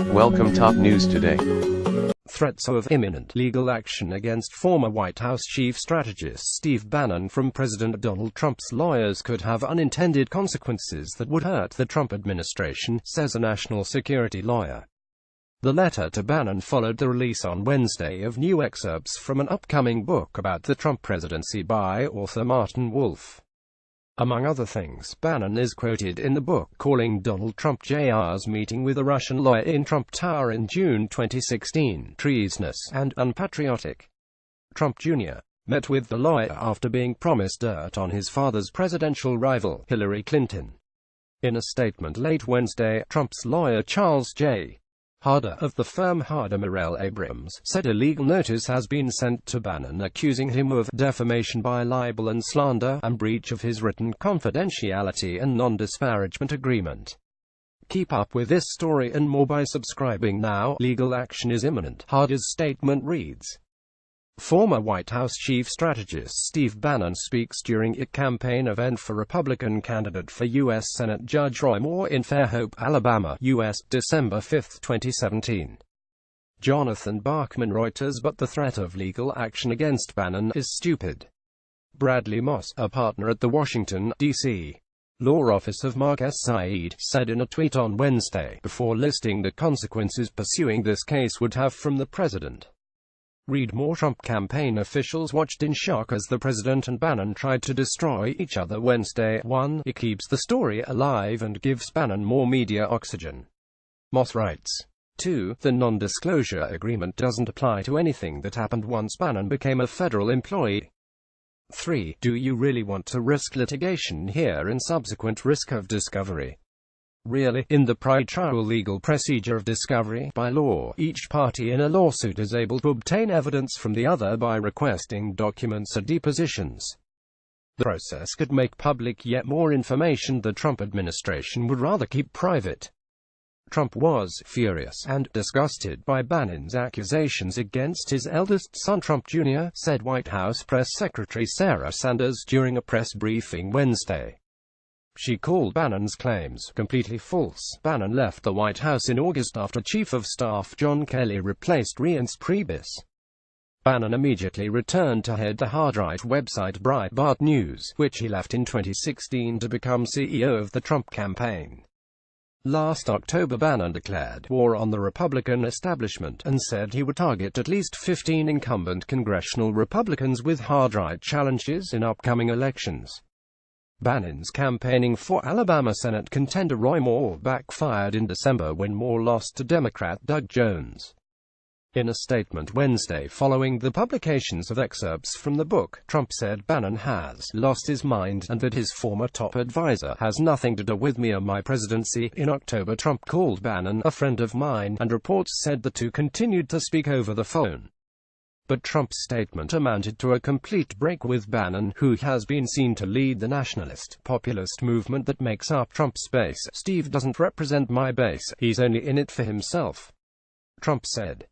Welcome top news today. Threats of imminent legal action against former White House chief strategist Steve Bannon from President Donald Trump's lawyers could have unintended consequences that would hurt the Trump administration, says a national security lawyer. The letter to Bannon followed the release on Wednesday of new excerpts from an upcoming book about the Trump presidency by author Martin Wolf. Among other things, Bannon is quoted in the book calling Donald Trump Jr.'s meeting with a Russian lawyer in Trump Tower in June 2016 treasonous and unpatriotic. Trump Jr. met with the lawyer after being promised dirt on his father's presidential rival, Hillary Clinton. In a statement late Wednesday, Trump's lawyer Charles J. Harder of the firm Harder Morrell Abrams said a legal notice has been sent to Bannon accusing him of defamation by libel and slander and breach of his written confidentiality and non-disparagement agreement. Keep up with this story and more by subscribing now. Legal action is imminent, Harder's statement reads. Former White House chief strategist Steve Bannon speaks during a campaign event for Republican candidate for U.S. Senate Judge Roy Moore in Fairhope, Alabama, U.S., December 5, 2017. Jonathan Bachman, Reuters. But the threat of legal action against Bannon is stupid. Bradley Moss, a partner at the Washington, D.C. law office of Mark Said, said in a tweet on Wednesday, before listing the consequences pursuing this case would have from the president. Read more. Trump campaign officials watched in shock as the president and Bannon tried to destroy each other Wednesday. 1. It keeps the story alive and gives Bannon more media oxygen. Moss writes. 2. The non-disclosure agreement doesn't apply to anything that happened once Bannon became a federal employee. 3. Do you really want to risk litigation here and subsequent risk of discovery? Really, in the pre-trial legal procedure of discovery, by law, each party in a lawsuit is able to obtain evidence from the other by requesting documents or depositions. The process could make public yet more information the Trump administration would rather keep private. Trump was furious and disgusted by Bannon's accusations against his eldest son Trump Jr., said White House Press Secretary Sarah Sanders during a press briefing Wednesday. She called Bannon's claims completely false. Bannon left the White House in August after Chief of Staff John Kelly replaced Reince Priebus. Bannon immediately returned to head the hard-right website Breitbart News, which he left in 2016 to become CEO of the Trump campaign. Last October, Bannon declared war on the Republican establishment and said he would target at least 15 incumbent congressional Republicans with hard-right challenges in upcoming elections. Bannon's campaigning for Alabama Senate contender Roy Moore backfired in December when Moore lost to Democrat Doug Jones. In a statement Wednesday following the publications of excerpts from the book, Trump said Bannon has lost his mind and that his former top advisor has nothing to do with me or my presidency. In October, Trump called Bannon a friend of mine, and reports said the two continued to speak over the phone. But Trump's statement amounted to a complete break with Bannon, who has been seen to lead the nationalist, populist movement that makes up Trump's base. Steve doesn't represent my base, he's only in it for himself, Trump said.